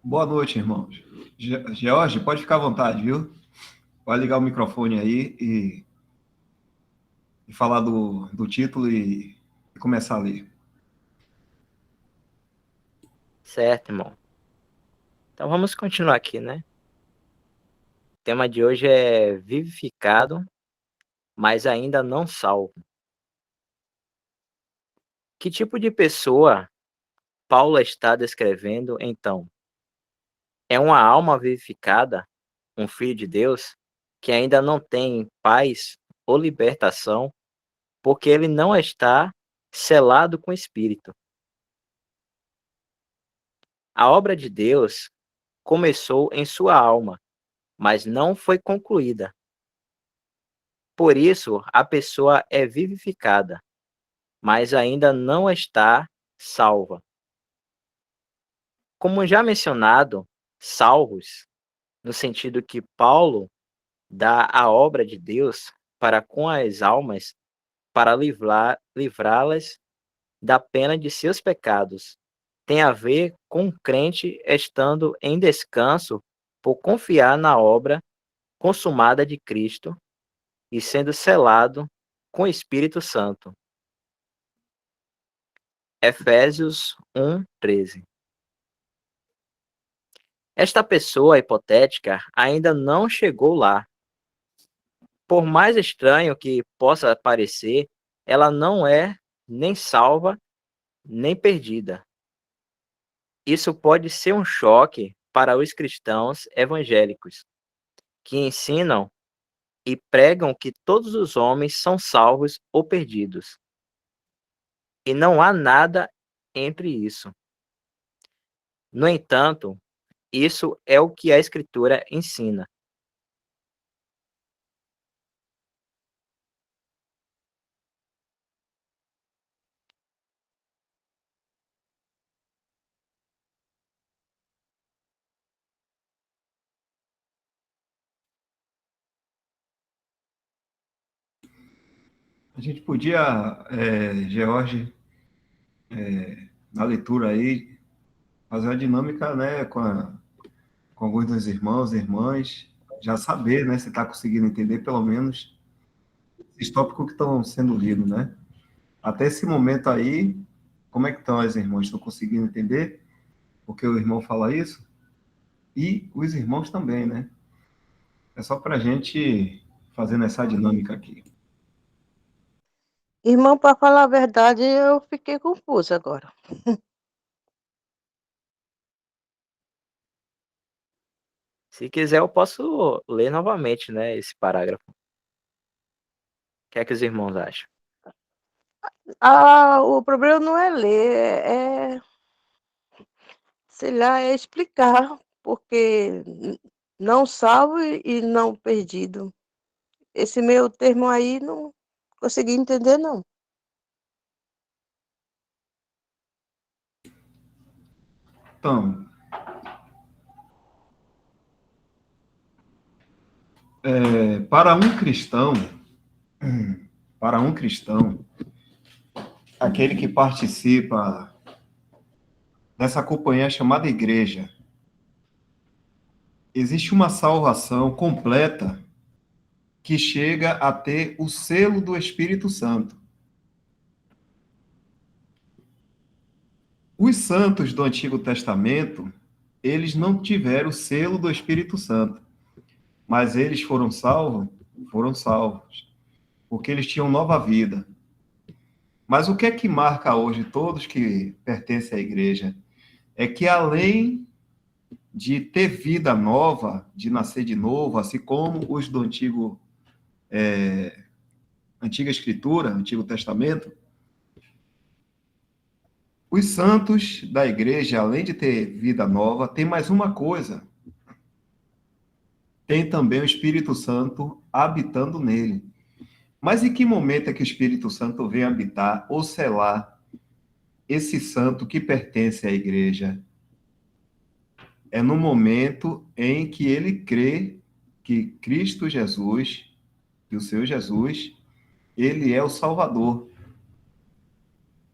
Boa noite, irmãos. George, pode ficar à vontade, viu? Vai ligar o microfone aí e falar do título e começar a ler. Certo, irmão. Então vamos continuar aqui, né? O tema de hoje é vivificado, mas ainda não salvo. Que tipo de pessoa Paulo está descrevendo, então? É uma alma vivificada, um filho de Deus, que ainda não tem paz ou libertação, porque ele não está selado com o Espírito. A obra de Deus começou em sua alma, mas não foi concluída. Por isso, a pessoa é vivificada, mas ainda não está salva. Como já mencionado, salvos, no sentido que Paulo dá a obra de Deus para com as almas, para livrá-las da pena de seus pecados. Tem a ver com o crente estando em descanso por confiar na obra consumada de Cristo e sendo selado com o Espírito Santo. Efésios 1:13. Esta pessoa hipotética ainda não chegou lá. Por mais estranho que possa parecer, ela não é nem salva, nem perdida. Isso pode ser um choque para os cristãos evangélicos, que ensinam e pregam que todos os homens são salvos ou perdidos. E não há nada entre isso. No entanto, isso é o que a Escritura ensina. A gente podia, George, na leitura aí, fazer uma dinâmica, né, com alguns dos irmãos e irmãs, já saber, né, se está conseguindo entender pelo menos os tópicos que estão sendo lidos, né? Até esse momento aí, como é que estão as irmãs? Estão conseguindo entender porque o irmão fala isso? E os irmãos também, né? É só para a gente fazendo essa dinâmica aqui. Irmão, para falar a verdade, eu fiquei confusa agora. Se quiser, eu posso ler novamente, né, esse parágrafo. O que é que os irmãos acham? O problema não é ler, sei lá, é explicar, porque não salvo e não perdido. Esse meio termo aí não consegui entender, não. Então, para um cristão, para um cristão, aquele que participa dessa companhia chamada igreja, existe uma salvação completa que chega a ter o selo do Espírito Santo. Os santos do Antigo Testamento, eles não tiveram o selo do Espírito Santo, mas eles foram salvos, porque eles tinham nova vida. Mas o que é que marca hoje todos que pertencem à igreja? É que além de ter vida nova, de nascer de novo, assim como os do Antiga Escritura, Antigo Testamento, os santos da igreja, além de ter vida nova, tem mais uma coisa. Tem também o Espírito Santo habitando nele. Mas em que momento é que o Espírito Santo vem habitar ou selar esse santo que pertence à igreja? É no momento em que ele crê que Cristo Jesus, que o seu Jesus, ele é o Salvador.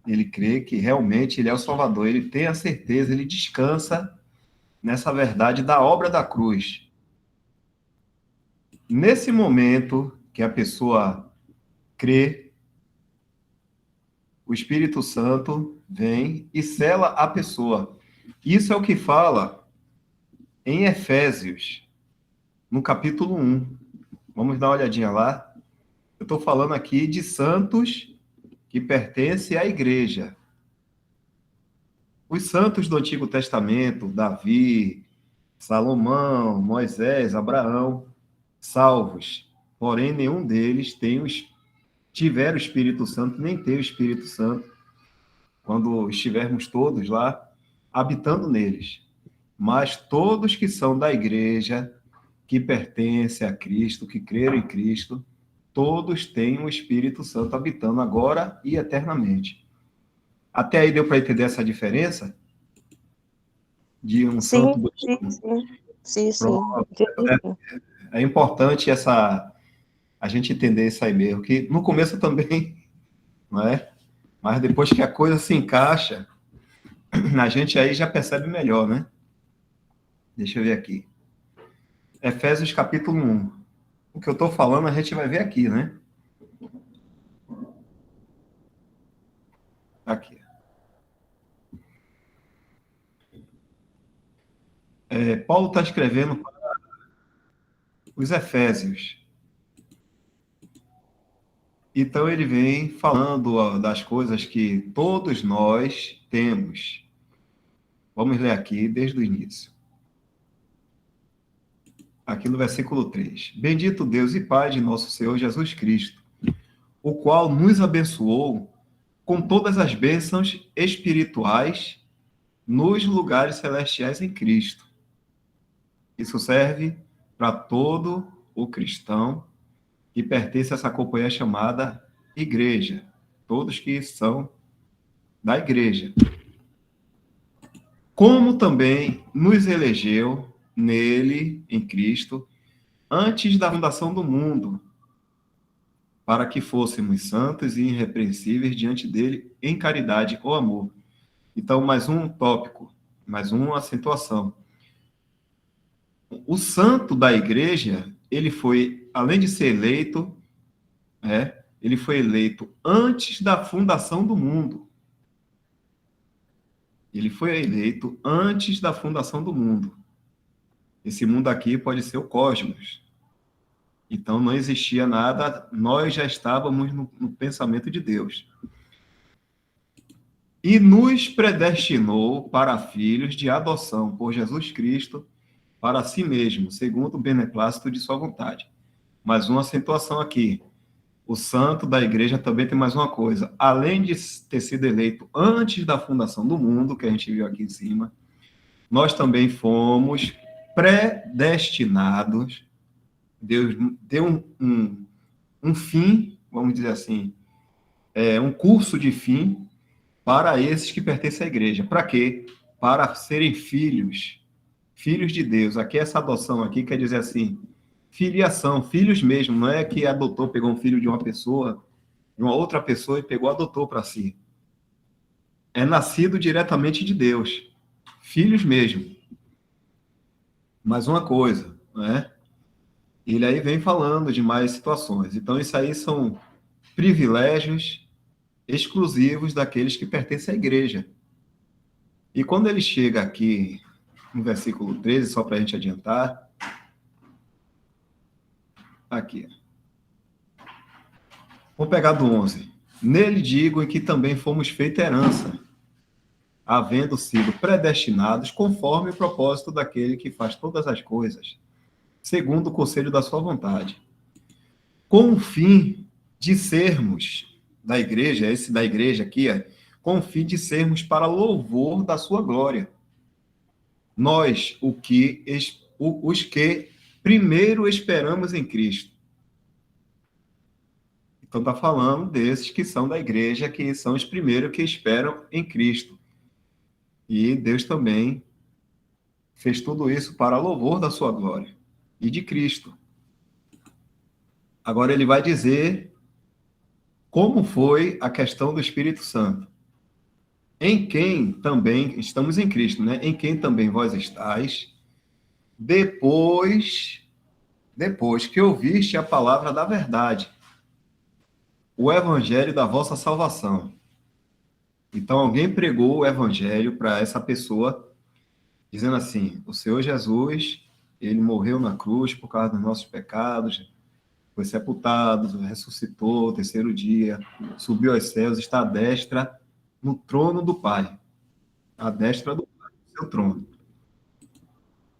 Ele crê que realmente ele é o Salvador. Ele tem a certeza, ele descansa nessa verdade da obra da cruz. Nesse momento que a pessoa crê, o Espírito Santo vem e sela a pessoa. Isso é o que fala em Efésios, no capítulo 1. Vamos dar uma olhadinha lá. Eu estou falando aqui de santos que pertencem à igreja. Os santos do Antigo Testamento, Davi, Salomão, Moisés, Abraão, salvos. Porém, nenhum deles tiver o Espírito Santo, nem tem o Espírito Santo, quando estivermos todos lá, habitando neles. Mas todos que são da igreja, que pertencem a Cristo, que creram em Cristo, todos têm o Espírito Santo habitando agora e eternamente. Até aí deu para entender essa diferença? De um santo Sim, do sim, sim. Sim, sim. Pronto. Entendi, sim. É importante a gente entender isso aí mesmo, que no começo também, não é? Mas depois que a coisa se encaixa, a gente aí já percebe melhor, né? Deixa eu ver aqui. Efésios capítulo 1. O que eu estou falando a gente vai ver aqui, né? Aqui. Paulo está escrevendo para os Efésios. Então ele vem falando das coisas que todos nós temos. Vamos ler aqui desde o início. Aqui no versículo 3. Bendito Deus e Pai de nosso Senhor Jesus Cristo, o qual nos abençoou com todas as bênçãos espirituais nos lugares celestiais em Cristo. Isso serve para todo o cristão que pertence a essa companhia chamada igreja. Todos que são da igreja. Como também nos elegeu nele, em Cristo, antes da fundação do mundo, para que fôssemos santos e irrepreensíveis diante dele em caridade ou amor. Então, mais um tópico, mais uma acentuação. O santo da igreja, ele foi, além de ser eleito, ele foi eleito antes da fundação do mundo. Ele foi eleito antes da fundação do mundo. Esse mundo aqui pode ser o cosmos. Então, não existia nada, nós já estávamos no pensamento de Deus. E nos predestinou para filhos de adoção por Jesus Cristo para si mesmo, segundo o beneplácito de sua vontade. Mais uma acentuação aqui. O santo da igreja também tem mais uma coisa. Além de ter sido eleito antes da fundação do mundo, que a gente viu aqui em cima, nós também fomos predestinados. Deus deu um fim, vamos dizer assim, um curso de fim para esses que pertencem à igreja. Para quê? Para serem filhos de Deus. Aqui, essa adoção aqui quer dizer assim, filiação, filhos mesmo, não é que adotou, pegou um filho de uma pessoa, de uma outra pessoa e pegou, adotou para si. É nascido diretamente de Deus. Filhos mesmo. Mais uma coisa, né? Ele aí vem falando de mais situações. Então, isso aí são privilégios exclusivos daqueles que pertencem à igreja. E quando ele chega aqui no versículo 13, só para a gente adiantar, aqui. Vamos pegar do 11. Nele digo em que também fomos feita herança, havendo sido predestinados conforme o propósito daquele que faz todas as coisas, segundo o conselho da sua vontade, com o fim de sermos da igreja, esse da igreja aqui, com o fim de sermos para louvor da sua glória. Nós, os que primeiro esperamos em Cristo. Então está falando desses que são da igreja, que são os primeiros que esperam em Cristo. E Deus também fez tudo isso para louvor da sua glória e de Cristo. Agora ele vai dizer como foi a questão do Espírito Santo. em quem também, estamos em Cristo, né? Em quem também vós estáis, depois que ouviste a palavra da verdade, o evangelho da vossa salvação. Então, alguém pregou o evangelho para essa pessoa, dizendo assim: o Senhor Jesus, ele morreu na cruz por causa dos nossos pecados, foi sepultado, ressuscitou o terceiro dia, subiu aos céus, está à destra no trono do Pai, à destra do Pai, no seu trono.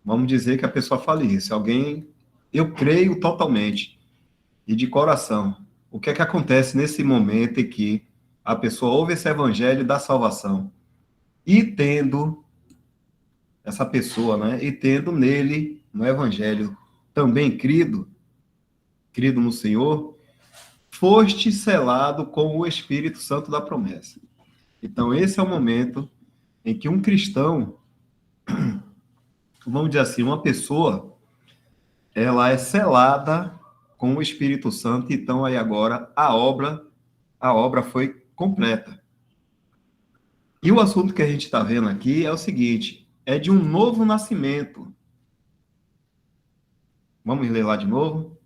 Vamos dizer que a pessoa fale isso. Alguém, eu creio totalmente e de coração. O que é que acontece nesse momento em que a pessoa ouve esse evangelho da salvação e tendo essa pessoa, né? E tendo nele, no evangelho, também crido no Senhor, foste selado com o Espírito Santo da promessa. Então, esse é o momento em que um cristão, vamos dizer assim, uma pessoa, ela é selada com o Espírito Santo, então aí agora a obra foi completa. E o assunto que a gente está vendo aqui é o seguinte, é de um novo nascimento. Vamos ler lá de novo?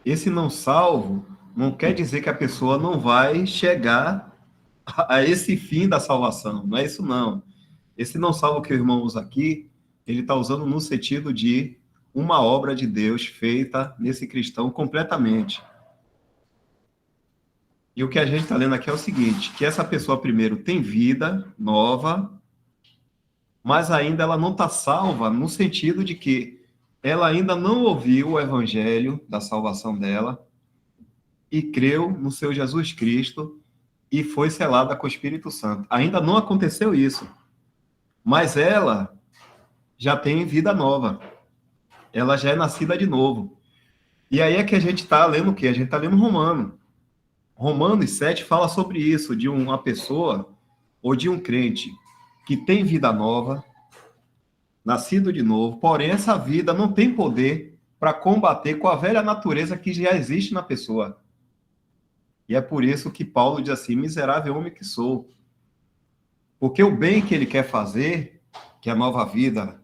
Esse não salvo não quer dizer que a pessoa não vai chegar a esse fim da salvação. Não é isso, não. Esse não salvo que o irmão usa aqui, ele está usando no sentido de uma obra de Deus feita nesse cristão completamente. E o que a gente está lendo aqui é o seguinte, que essa pessoa primeiro tem vida nova, mas ainda ela não está salva no sentido de que ela ainda não ouviu o evangelho da salvação dela e creu no seu Jesus Cristo e foi selada com o Espírito Santo. Ainda não aconteceu isso, mas ela já tem vida nova. Ela já é nascida de novo. E aí é que a gente está lendo o quê? A gente está lendo Romano. Romanos 7 fala sobre isso, de uma pessoa ou de um crente que tem vida nova, nascido de novo, porém essa vida não tem poder para combater com a velha natureza que já existe na pessoa. E é por isso que Paulo diz assim, miserável homem que sou. Porque o bem que ele quer fazer, que é a nova vida,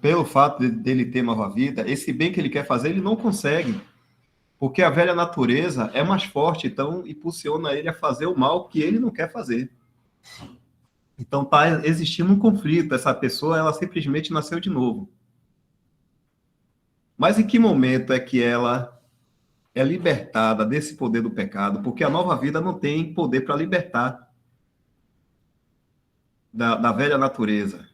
pelo fato dele ter nova vida, esse bem que ele quer fazer, ele não consegue. Porque a velha natureza é mais forte, então impulsiona ele a fazer o mal que ele não quer fazer. Então está existindo um conflito, essa pessoa ela simplesmente nasceu de novo. Mas em que momento é que ela é libertada desse poder do pecado? Porque a nova vida não tem poder para libertar da velha natureza.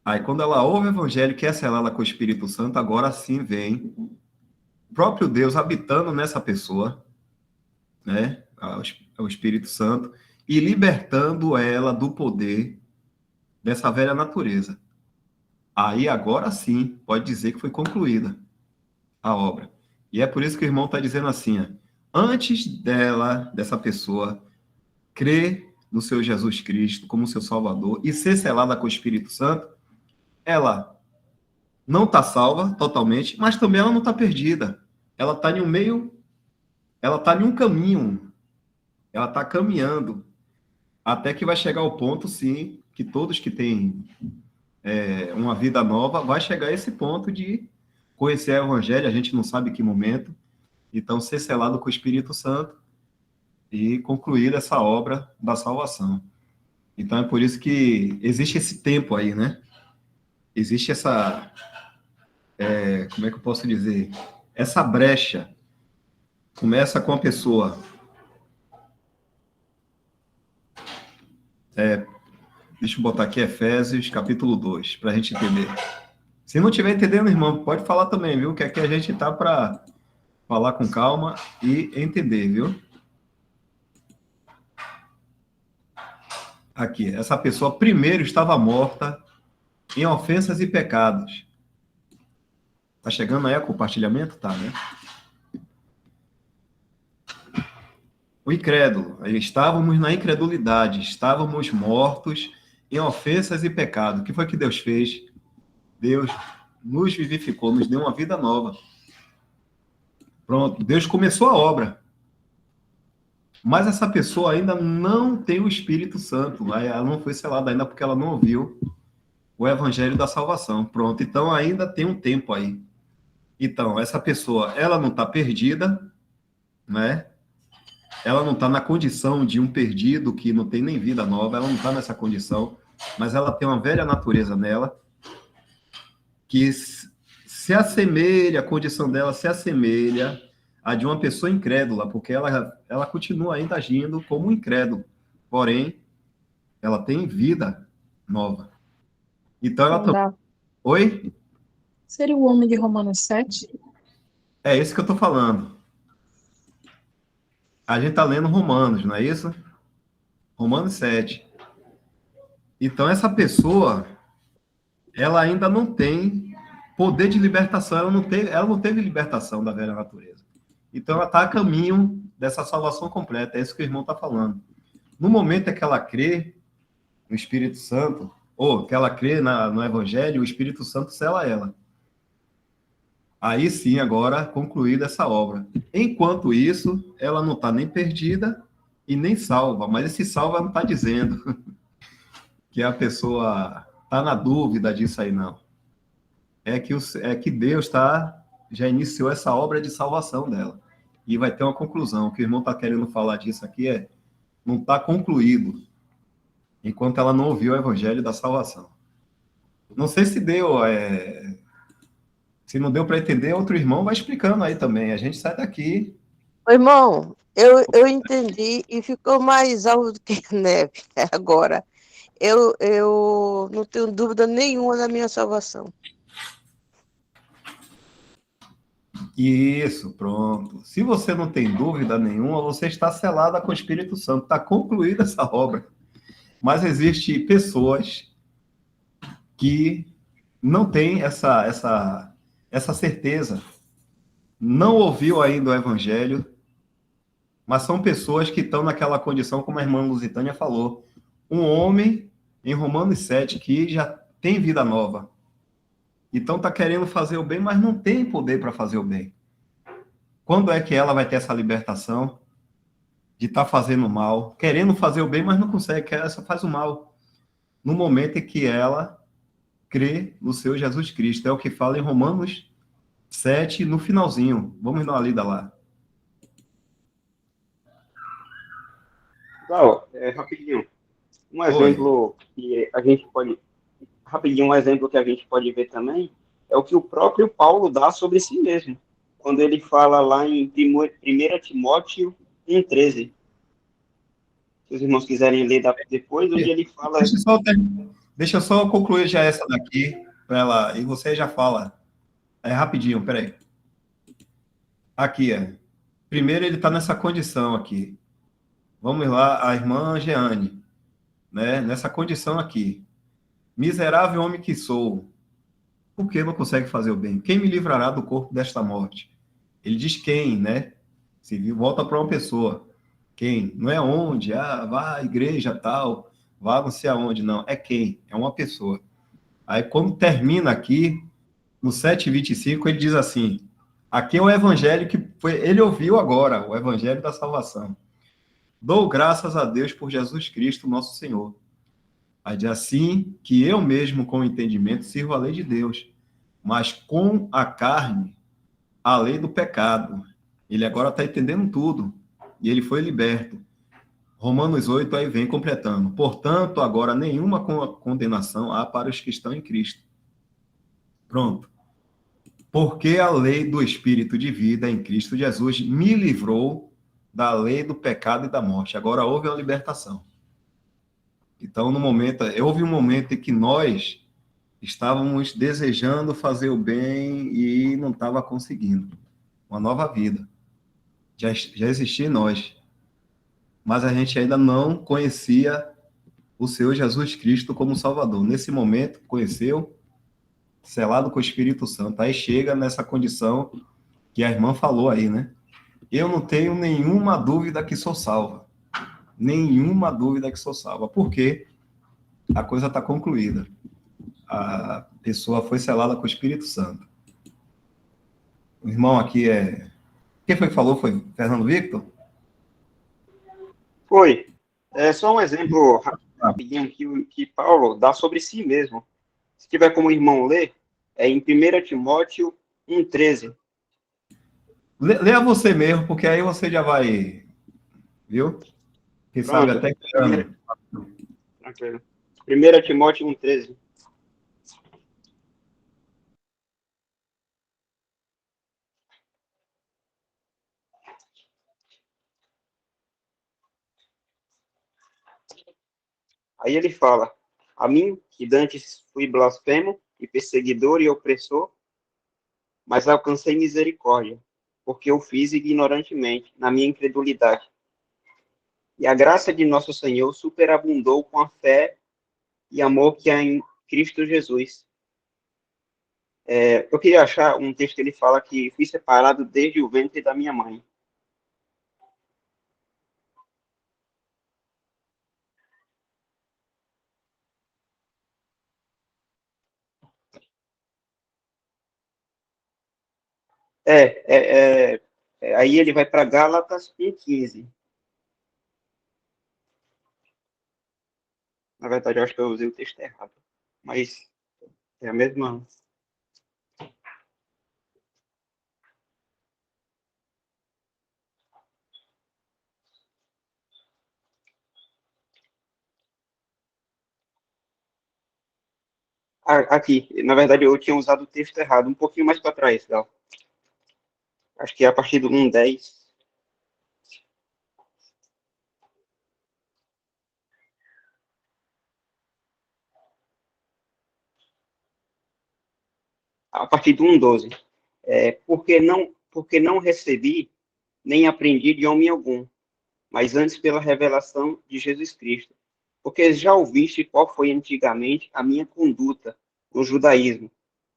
Aí quando ela ouve o evangelho que é selada com o Espírito Santo, agora sim vem o próprio Deus habitando nessa pessoa, né? O Espírito Santo, e libertando ela do poder dessa velha natureza. Aí agora sim pode dizer que foi concluída a obra. E é por isso que o irmão está dizendo assim, ó, antes dessa pessoa, crer no seu Jesus Cristo como seu Salvador e ser selada com o Espírito Santo, ela não está salva totalmente, mas também ela não está perdida. Ela está em um meio, ela está em um caminho, ela está caminhando até que vai chegar ao ponto, sim, que todos que têm uma vida nova vai chegar a esse ponto de conhecer o Evangelho, a gente não sabe que momento, então ser selado com o Espírito Santo e concluir essa obra da salvação. Então é por isso que existe esse tempo aí, né? Existe essa, como é que eu posso dizer? Essa brecha começa com a pessoa deixa eu botar aqui Efésios, capítulo 2, para a gente entender. Se não estiver entendendo, irmão, pode falar também, viu? Que aqui a gente está para falar com calma e entender, viu? Aqui, essa pessoa primeiro estava morta em ofensas e pecados. Tá chegando aí o compartilhamento? Tá, né? O incrédulo. Estávamos na incredulidade, estávamos mortos em ofensas e pecados. O que foi que Deus fez? Deus nos vivificou, nos deu uma vida nova. Pronto, Deus começou a obra. Mas essa pessoa ainda não tem o Espírito Santo. Ela não foi selada ainda porque ela não ouviu o Evangelho da Salvação. Pronto, então ainda tem um tempo aí. Então, essa pessoa, ela não está perdida, né? Ela não está na condição de um perdido que não tem nem vida nova, ela não está nessa condição, mas ela tem uma velha natureza nela, que se assemelha, a condição dela se assemelha à de uma pessoa incrédula, porque ela continua ainda agindo como um incrédulo, porém, ela tem vida nova. Então, ela... Não dá. Oi? Seria o homem de Romanos 7? É isso que eu estou falando. A gente está lendo Romanos, não é isso? Romanos 7. Então, essa pessoa, ela ainda não tem poder de libertação, ela não teve libertação da velha natureza. Então, ela está a caminho dessa salvação completa, é isso que o irmão está falando. No momento em que ela crê no Espírito Santo, ou que ela crê no Evangelho, o Espírito Santo sela ela. Aí sim, agora, concluída essa obra. Enquanto isso, ela não está nem perdida e nem salva, mas esse salva não está dizendo que a pessoa está na dúvida disso aí, não. É que Deus já iniciou essa obra de salvação dela. E vai ter uma conclusão. O que o irmão está querendo falar disso aqui não está concluído, enquanto ela não ouviu o evangelho da salvação. Não sei se deu, se não deu para entender, outro irmão vai explicando aí também. A gente sai daqui. Irmão, eu entendi e ficou mais alto do que a neve agora. Eu não tenho dúvida nenhuma da minha salvação. Isso, pronto. Se você não tem dúvida nenhuma, você está selada com o Espírito Santo. Está concluída essa obra. Mas existem pessoas que não têm essa certeza. Não ouviu ainda o Evangelho, mas são pessoas que estão naquela condição, como a irmã Lusitânia falou. Um homem, em Romanos 7, que já tem vida nova. Então está querendo fazer o bem, mas não tem poder para fazer o bem. Quando é que ela vai ter essa libertação de estar fazendo mal, querendo fazer o bem, mas não consegue, ela só faz o mal? No momento em que ela crê no seu Jesus Cristo. É o que fala em Romanos 7, no finalzinho. Vamos dar uma lida lá. Rapidinho. Um exemplo que a gente pode... Rapidinho, um exemplo que a gente pode ver também é o que o próprio Paulo dá sobre si mesmo, quando ele fala lá em 1 Timóteo 1,13. Se os irmãos quiserem ler depois, onde ele fala... Deixa eu só concluir já essa daqui, para ela, e você já fala. Rapidinho, peraí. Aqui, primeiro ele está nessa condição aqui. Vamos lá, a irmã Jeane, né? Nessa condição aqui. Miserável homem que sou, por que não consegue fazer o bem? Quem me livrará do corpo desta morte? Ele diz quem, né? Se volta para uma pessoa. Quem? Não é onde, vá à igreja tal, vá não sei aonde, não. É quem? É uma pessoa. Aí, quando termina aqui, no 7:25, ele diz assim, aqui é o evangelho que ele ouviu agora, o evangelho da salvação. Dou graças a Deus por Jesus Cristo, nosso Senhor. Aí diz assim, que eu mesmo, com o entendimento, sirvo a lei de Deus, mas com a carne, a lei do pecado. Ele agora está entendendo tudo, e ele foi liberto. Romanos 8, aí vem completando. Portanto, agora nenhuma condenação há para os que estão em Cristo. Pronto. Porque a lei do Espírito de vida em Cristo Jesus me livrou da lei do pecado e da morte. Agora houve uma libertação. Então, houve um momento em que nós estávamos desejando fazer o bem e não estava conseguindo. Uma nova vida. Já existia em nós. Mas a gente ainda não conhecia o Senhor Jesus Cristo como Salvador. Nesse momento, conheceu, selado com o Espírito Santo. Aí chega nessa condição que a irmã falou aí, né? Eu não tenho nenhuma dúvida que sou salva. Nenhuma dúvida que sou salva. Por quê? A coisa está concluída. A pessoa foi selada com o Espírito Santo. O irmão aqui Quem foi que falou? Foi Fernando Victor? Foi. É só um exemplo rapidinho que Paulo dá sobre si mesmo. Se tiver como irmão ler, é em 1 Timóteo 1,13. Leia você mesmo, porque aí você já vai, viu? Quem sabe Pronto. até que ano. Tranquilo. 1 Timóteo 1,13. Aí ele fala: a mim, que dantes fui blasfemo e perseguidor e opressor, mas alcancei misericórdia, porque eu fiz ignorantemente, na minha incredulidade. E a graça de nosso Senhor superabundou com a fé e amor que há em Cristo Jesus. Eu queria achar um texto que ele fala que fui separado desde o ventre da minha mãe. Aí ele vai para Gálatas 1,15. Na verdade, eu acho que eu usei o texto errado. Mas é a mesma. Aqui, na verdade, eu tinha usado o texto errado, um pouquinho mais para trás, Gal. Acho que é a partir do 1,10. A partir do 1,12. Porque não recebi, nem aprendi de homem algum, mas antes pela revelação de Jesus Cristo. Porque já ouviste qual foi antigamente a minha conduta no judaísmo,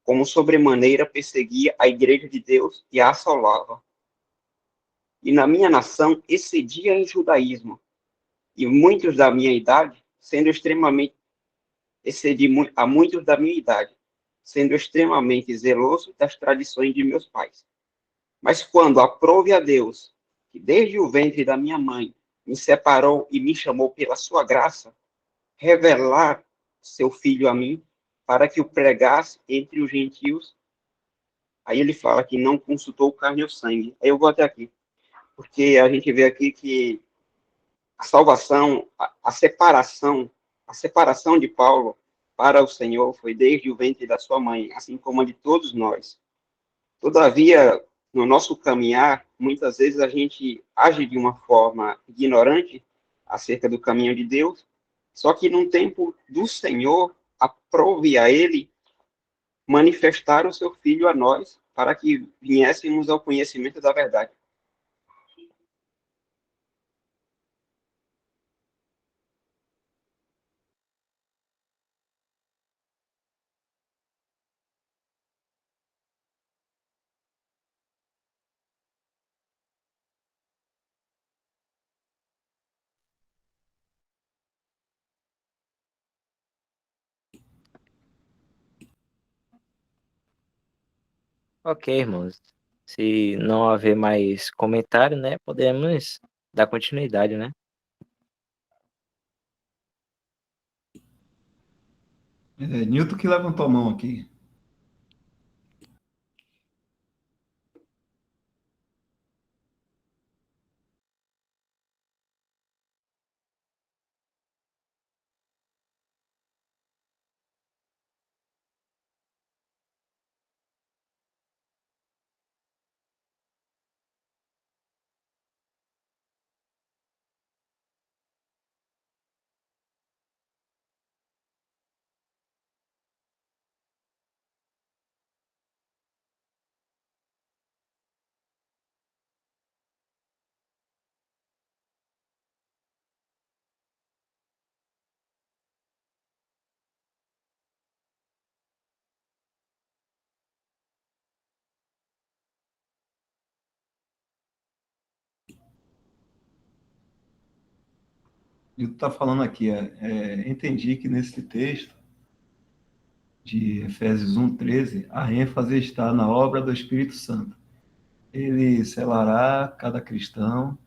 como sobremaneira perseguia a igreja de Deus e a assolava. E na minha nação excedia em judaísmo, e muitos da minha idade, sendo extremamente excedi a muitos da minha idade, sendo extremamente zeloso das tradições de meus pais. Mas quando aprove a Deus, que desde o ventre da minha mãe me separou e me chamou pela sua graça, revelar seu filho a mim, para que o pregasse entre os gentios. Aí ele fala que não consultou carne ou sangue. Aí eu vou até aqui, porque a gente vê aqui que a salvação, a separação de Paulo para o Senhor foi desde o ventre da sua mãe, assim como a de todos nós. Todavia, no nosso caminhar, muitas vezes a gente age de uma forma ignorante acerca do caminho de Deus, só que num tempo do Senhor, aprove a Ele manifestar o seu Filho a nós, para que viéssemos ao conhecimento da verdade. Ok, irmãos. Se não haver mais comentário, né, podemos dar continuidade, né? Newton que levantou a mão aqui. Newton está falando aqui, entendi que nesse texto de Efésios 1,13, a ênfase está na obra do Espírito Santo. ele selará cada cristão,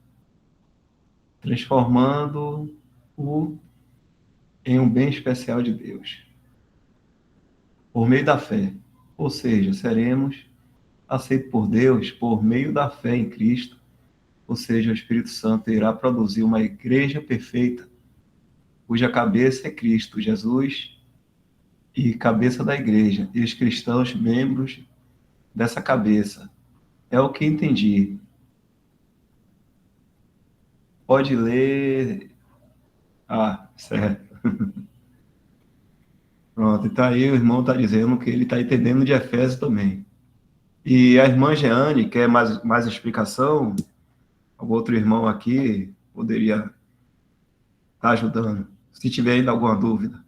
transformando-o em um bem especial de Deus, por meio da fé. Ou seja, seremos aceitos por Deus por meio da fé em Cristo, ou seja, o Espírito Santo irá produzir uma igreja perfeita, cuja cabeça é Cristo, Jesus, e cabeça da igreja, e os cristãos membros dessa cabeça. É o que entendi. Pode ler. Ah, certo. Pronto, então aí o irmão está dizendo que ele está entendendo de Efésios também. E a irmã Jeane, quer mais explicação? Algum outro irmão aqui poderia estar ajudando, se tiver ainda alguma dúvida.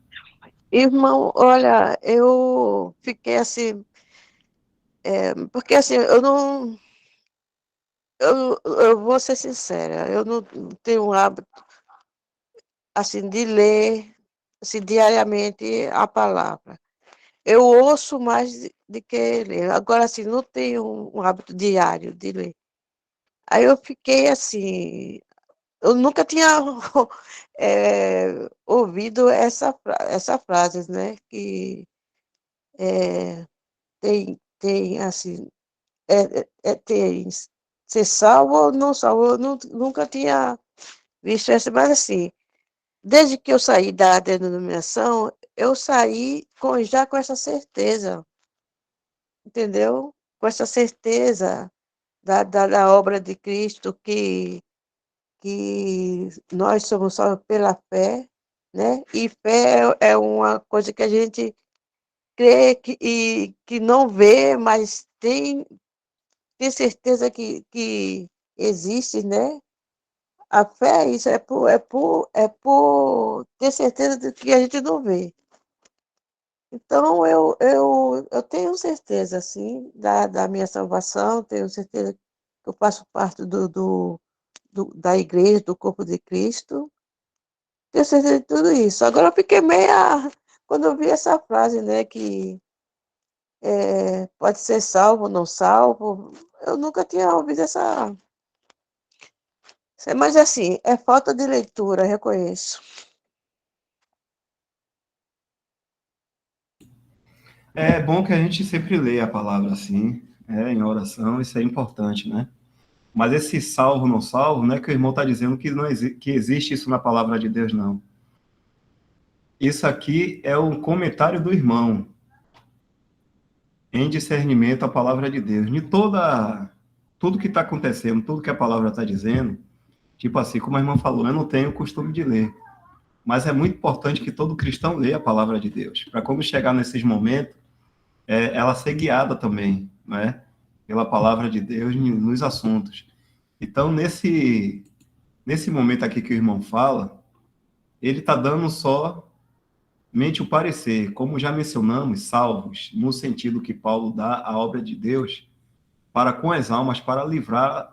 Irmão, olha, eu fiquei assim, porque assim, eu vou ser sincera, eu não tenho um hábito, assim, de ler, assim, diariamente a palavra. Eu ouço mais de que ler. Agora, assim, não tenho um hábito diário de ler. Aí eu fiquei assim, eu nunca tinha ouvido essa frase, né? Que tem assim, tem ser salvo ou não salvo. Eu nunca tinha visto essa, mas assim, desde que eu saí da denominação, eu saí já com essa certeza, entendeu? Com essa certeza da obra de Cristo, que nós somos salvos pela fé, né? E fé é uma coisa que a gente crê que não vê, mas tem certeza que existe, né? A fé é isso, é por ter certeza de que a gente não vê. Então, eu tenho certeza, assim, da minha salvação, tenho certeza que eu faço parte da igreja, do corpo de Cristo, tenho certeza de tudo isso. Agora eu fiquei meia, quando eu vi essa frase, né, que pode ser salvo ou não salvo, eu nunca tinha ouvido essa. Mas assim, é falta de leitura, reconheço. É bom que a gente sempre lê a palavra assim, em oração, isso é importante, né? Mas esse salvo, não salvo, não é que o irmão está dizendo que, não que existe isso na palavra de Deus, não. Isso aqui é um comentário do irmão, em discernimento à palavra de Deus. De tudo que está acontecendo, tudo que a palavra está dizendo, tipo assim, como a irmã falou, eu não tenho o costume de ler. Mas é muito importante que todo cristão leia a palavra de Deus, para quando chegar nesses momentos, ela ser guiada também, né? Pela palavra de Deus nos assuntos. Então, nesse momento aqui que o irmão fala, ele está dando somente o parecer, como já mencionamos, salvos, no sentido que Paulo dá à obra de Deus, para com as almas, para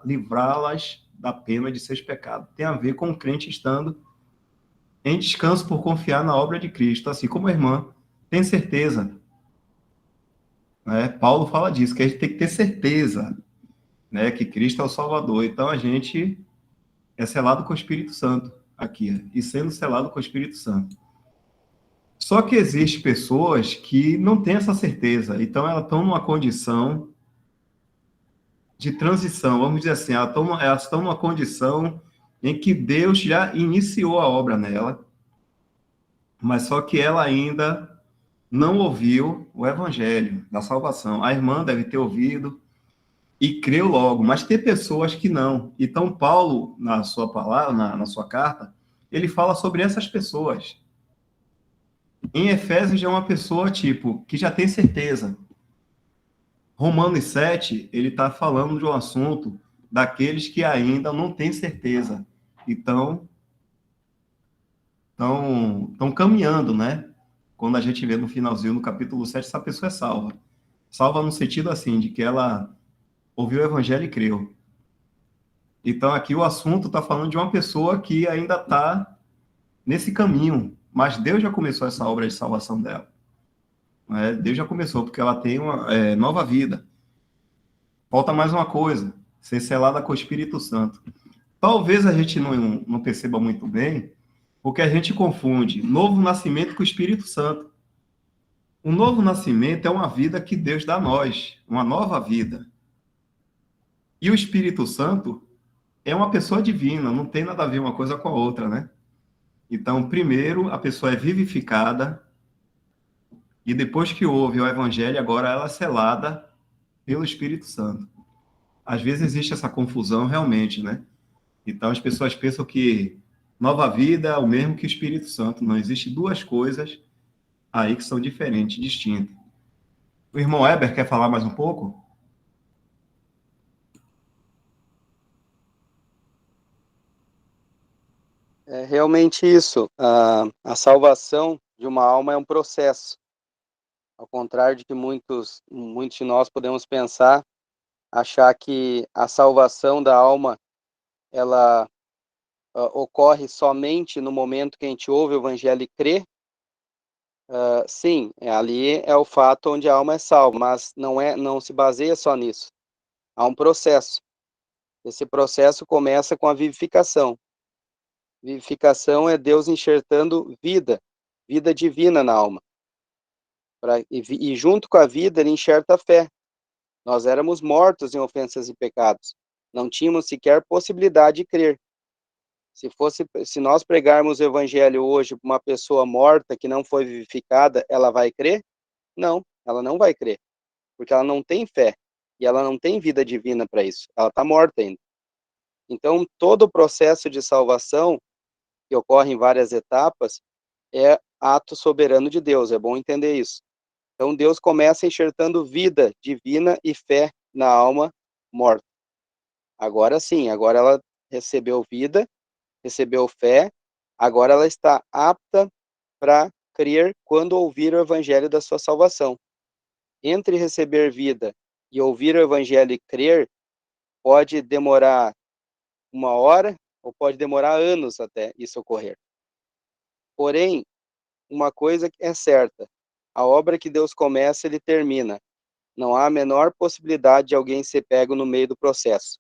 livrá-las da pena de seus pecados. Tem a ver com o crente estando em descanso por confiar na obra de Cristo, assim como a irmã tem certeza, né? Paulo fala disso, que a gente tem que ter certeza, né, que Cristo é o Salvador. Então a gente é selado com o Espírito Santo aqui, e sendo selado com o Espírito Santo. Só que existem pessoas que não têm essa certeza, então elas estão numa condição de transição, vamos dizer assim, elas estão numa condição em que Deus já iniciou a obra nela, mas só que ela ainda não ouviu o evangelho da salvação. A irmã deve ter ouvido e creu logo, mas tem pessoas que não. Então, Paulo, na sua palavra, na sua carta, ele fala sobre essas pessoas. Em Efésios, já é uma pessoa, tipo, que já tem certeza. Romanos 7, ele está falando de um assunto daqueles que ainda não têm certeza. Então, estão caminhando, né? Quando a gente vê no finalzinho, no capítulo 7, essa pessoa é salva. Salva no sentido assim, de que ela ouviu o evangelho e creu. Então, aqui o assunto está falando de uma pessoa que ainda está nesse caminho, mas Deus já começou essa obra de salvação dela. Deus já começou, porque ela tem uma nova vida. Falta mais uma coisa, ser selada com o Espírito Santo. Talvez a gente não perceba muito bem, porque a gente confunde novo nascimento com o Espírito Santo. O novo nascimento é uma vida que Deus dá a nós, uma nova vida. E o Espírito Santo é uma pessoa divina, não tem nada a ver uma coisa com a outra, né? Então, primeiro, a pessoa é vivificada, e depois que ouve o Evangelho, agora ela é selada pelo Espírito Santo. Às vezes existe essa confusão realmente, né? Então, as pessoas pensam que nova vida é o mesmo que o Espírito Santo. Não, existe duas coisas aí que são diferentes, distintas. O irmão Heber quer falar mais um pouco? É realmente isso. A salvação de uma alma é um processo. Ao contrário de que muitos de nós podemos pensar, achar que a salvação da alma, ela ocorre somente no momento que a gente ouve o evangelho e crê. Sim, ali é o fato onde a alma é salva, mas não se baseia só nisso. Há um processo. Esse processo começa com a vivificação. Vivificação é Deus enxertando vida divina na alma. E junto com a vida, ele enxerta a fé. Nós éramos mortos em ofensas e pecados. Não tínhamos sequer possibilidade de crer. Se nós pregarmos o evangelho hoje para uma pessoa morta que não foi vivificada, ela vai crer? Não, ela não vai crer, porque ela não tem fé e ela não tem vida divina para isso. Ela está morta ainda. Então, todo o processo de salvação, que ocorre em várias etapas, é ato soberano de Deus. É bom entender isso. Então, Deus começa enxertando vida divina e fé na alma morta. Agora sim, agora ela recebeu vida, recebeu fé, agora ela está apta para crer quando ouvir o evangelho da sua salvação. Entre receber vida e ouvir o evangelho e crer, pode demorar 1 hora ou pode demorar anos até isso ocorrer. Porém, uma coisa é certa, a obra que Deus começa, ele termina. Não há a menor possibilidade de alguém ser pego no meio do processo.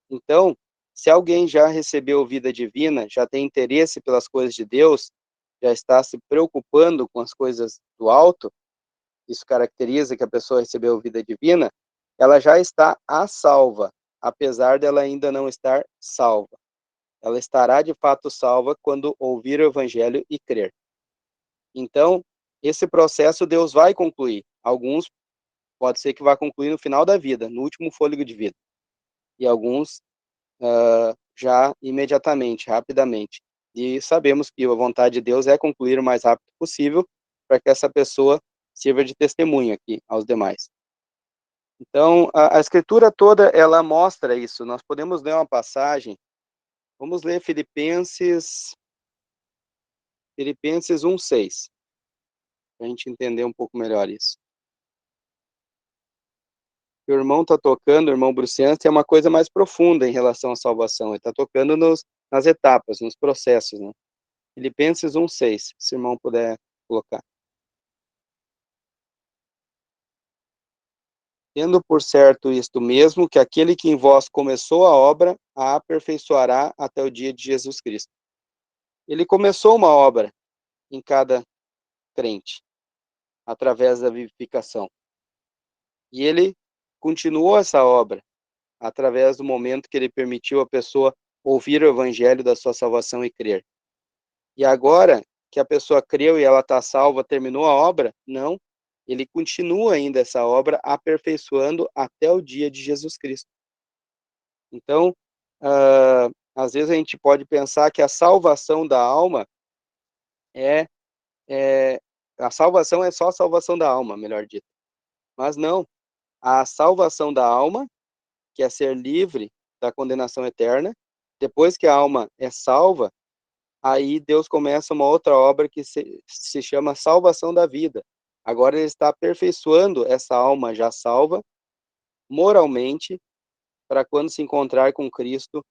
Então, se alguém já recebeu vida divina, já tem interesse pelas coisas de Deus, já está se preocupando com as coisas do alto, isso caracteriza que a pessoa recebeu vida divina, ela já está a salva, apesar dela ainda não estar salva. Ela estará de fato salva quando ouvir o evangelho e crer. Então, esse processo Deus vai concluir. Alguns pode ser que vá concluir no final da vida, no último fôlego de vida. E alguns já imediatamente, rapidamente. E sabemos que a vontade de Deus é concluir o mais rápido possível para que essa pessoa sirva de testemunho aqui aos demais. Então, a escritura toda, ela mostra isso. Nós podemos ler uma passagem. Vamos ler Filipenses 1:6, para a gente entender um pouco melhor isso. O irmão está tocando, o irmão Bruciano, tem uma coisa mais profunda em relação à salvação. Ele está tocando nas etapas, nos processos, né? Filipenses 1:6, se o irmão puder colocar. Tendo por certo isto mesmo, que aquele que em vós começou a obra, a aperfeiçoará até o dia de Jesus Cristo. Ele começou uma obra em cada crente, através da vivificação. E ele continuou essa obra, através do momento que ele permitiu a pessoa ouvir o evangelho da sua salvação e crer. E agora que a pessoa creu e ela está salva, terminou a obra? Não. Ele continua ainda essa obra, aperfeiçoando até o dia de Jesus Cristo. Então, às vezes a gente pode pensar que a salvação da alma a salvação é só a salvação da alma, melhor dito. Mas não. A salvação da alma, que é ser livre da condenação eterna, depois que a alma é salva, aí Deus começa uma outra obra que se chama salvação da vida. Agora ele está aperfeiçoando essa alma já salva, moralmente, para quando se encontrar com Cristo,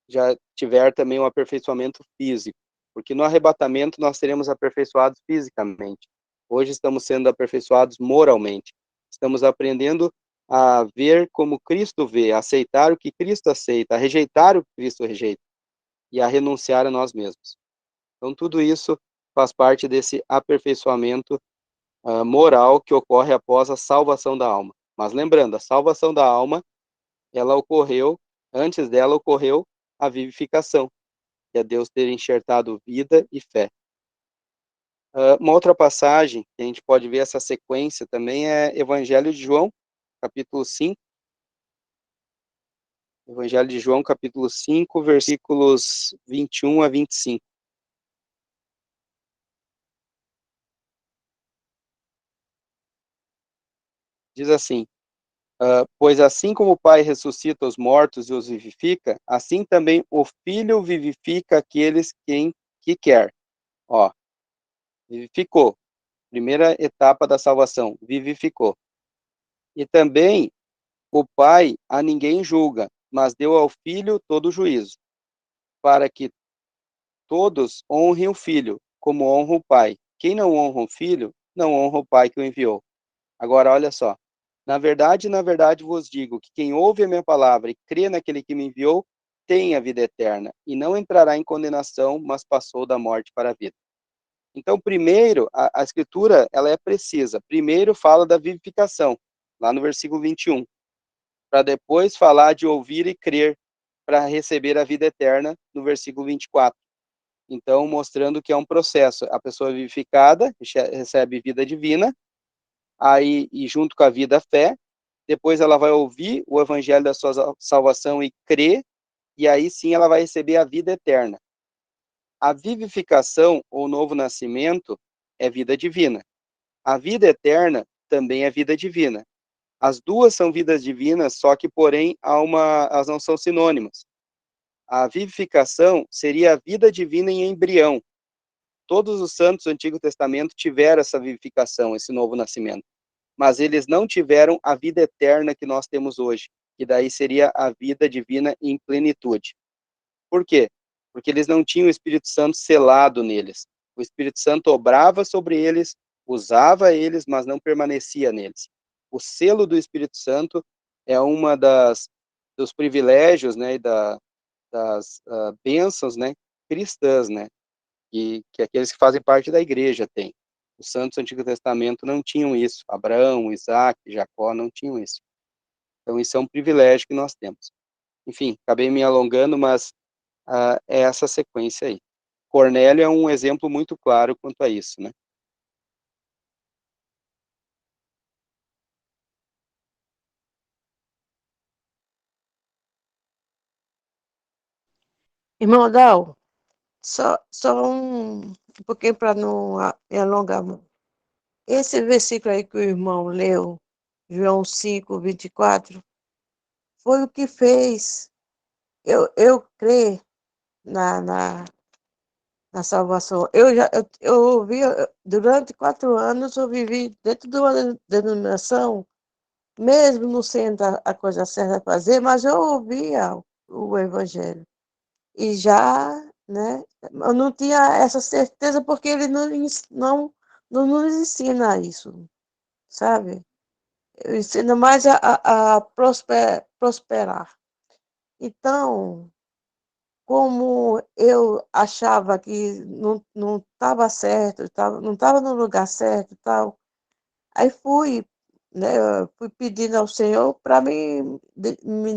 já tiver também um aperfeiçoamento físico. Porque no arrebatamento nós seremos aperfeiçoados fisicamente. Hoje estamos sendo aperfeiçoados moralmente. Estamos aprendendo a ver como Cristo vê, a aceitar o que Cristo aceita, a rejeitar o que Cristo rejeita e a renunciar a nós mesmos. Então, tudo isso faz parte desse aperfeiçoamento moral que ocorre após a salvação da alma. Mas lembrando, a salvação da alma, ela ocorreu, antes dela ocorreu a vivificação, que é Deus ter enxertado vida e fé. Uma outra passagem que a gente pode ver essa sequência também é Evangelho de João, capítulo 5. Evangelho de João, capítulo 5, versículos 21 a 25. Diz assim: pois assim como o Pai ressuscita os mortos e os vivifica, assim também o Filho vivifica aqueles que quer. Ó, vivificou. Primeira etapa da salvação, vivificou. E também o Pai a ninguém julga, mas deu ao Filho todo o juízo, para que todos honrem o Filho, como honra o Pai. Quem não honra o Filho, não honra o Pai que o enviou. Agora, olha só. Na verdade vos digo que quem ouve a minha palavra e crê naquele que me enviou, tem a vida eterna, e não entrará em condenação, mas passou da morte para a vida. Então, primeiro, a Escritura, ela é precisa. Primeiro fala da vivificação, lá no versículo 21, para depois falar de ouvir e crer, para receber a vida eterna, no versículo 24. Então, mostrando que é um processo. A pessoa vivificada recebe vida divina, aí, e junto com a vida, a fé. Depois ela vai ouvir o evangelho da sua salvação e crer, e aí sim ela vai receber a vida eterna. A vivificação, ou novo nascimento, é vida divina. A vida eterna também é vida divina. As duas são vidas divinas, só que, porém, elas não são sinônimas. A vivificação seria a vida divina em embrião. Todos os santos do Antigo Testamento tiveram essa vivificação, esse novo nascimento. Mas eles não tiveram a vida eterna que nós temos hoje, que daí seria a vida divina em plenitude. Por quê? Porque eles não tinham o Espírito Santo selado neles. O Espírito Santo obrava sobre eles, usava eles, mas não permanecia neles. O selo do Espírito Santo é uma dos privilégios, né, e das bênçãos, né, cristãs, né, que aqueles que fazem parte da igreja têm. Os santos do Antigo Testamento não tinham isso. Abraão, Isaac, Jacó não tinham isso. Então, isso é um privilégio que nós temos. Enfim, acabei me alongando, mas é essa sequência aí. Cornélio é um exemplo muito claro quanto a isso, né? Irmão Dal, só um pouquinho para não me alongar muito. Esse versículo aí que o irmão leu, João 5, 24, foi o que fez eu crer na salvação. Eu ouvi, durante 4 anos, eu vivi dentro de uma denominação, mesmo não sendo a coisa certa a fazer, mas eu ouvia o evangelho. E já, né, eu não tinha essa certeza porque ele não nos ensina isso, sabe? Ele ensina mais a prosperar. Então, como eu achava que não estava certo, não estava no lugar certo e tal, aí fui, né, eu fui pedindo ao Senhor para me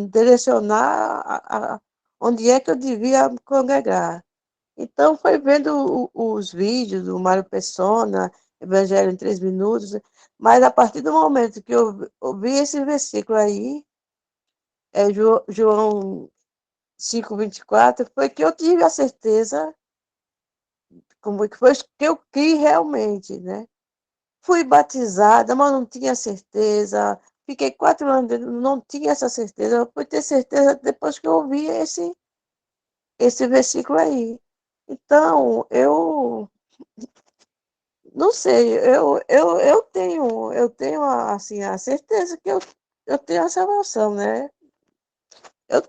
direcionar onde é que eu devia me congregar. Então, foi vendo os vídeos do Mário Persona, Evangelho em 3 minutos, mas a partir do momento que eu ouvi esse versículo aí, João 5:24, foi que eu tive a certeza, como que foi que eu criei realmente, né? Fui batizada, mas não tinha certeza. Fiquei 4 anos, não tinha essa certeza. Eu fui ter certeza depois que eu ouvi esse versículo aí. Então, eu não sei, eu tenho assim, a certeza que eu tenho a salvação, né? Eu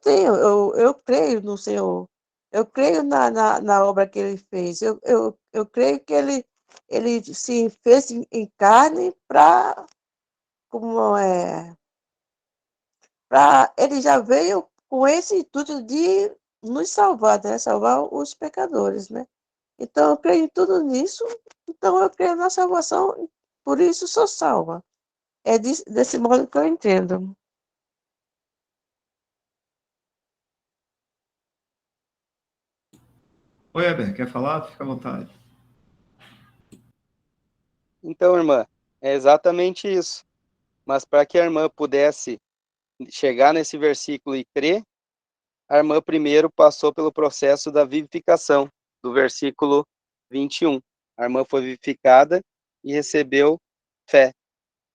creio no Senhor. Eu creio na obra que ele fez. Eu creio que ele se fez em carne para, como é, Ele já veio com esse intuito de nos salvar, né? Salvar os pecadores, né? Então, eu creio em tudo nisso, então eu creio na salvação, por isso sou salva. É desse modo que eu entendo. Oi, Heber, quer falar? Fica à vontade. Então, irmã, é exatamente isso. Mas para que a irmã pudesse chegar nesse versículo e crer, a irmã primeiro passou pelo processo da vivificação, do versículo 21. A irmã foi vivificada e recebeu fé.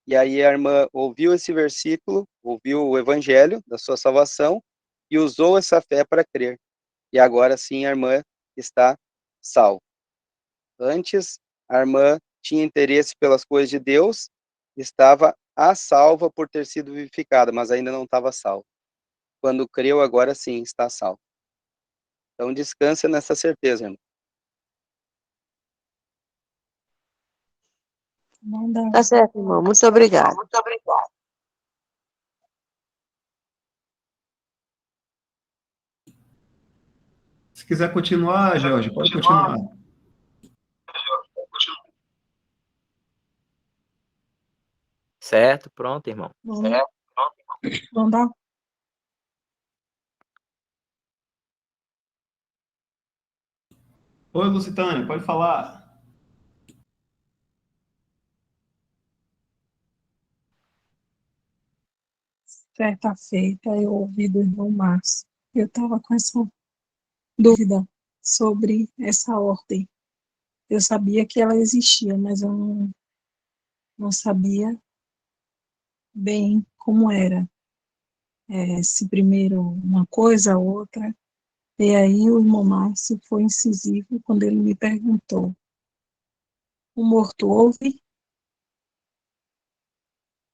E aí a irmã ouviu esse versículo, ouviu o evangelho da sua salvação e usou essa fé para crer. E agora sim a irmã está salva. Antes, a irmã tinha interesse pelas coisas de Deus, estava a salva por ter sido vivificada, mas ainda não estava salva. Quando creu, agora sim está salva. Então descansa nessa certeza, irmão. Não dá. Tá certo, irmão. Muito obrigada. Se quiser continuar, Jorge, pode continuar. Certo? Pronto, irmão. Não dá. Oi, Lucitânia, pode falar. Certa feita eu ouvi do irmão Márcio. Eu estava com essa dúvida sobre essa ordem. Eu sabia que ela existia, mas eu não sabia bem como era. Se primeiro uma coisa, outra. E aí o irmão Márcio foi incisivo quando ele me perguntou: o morto ouve?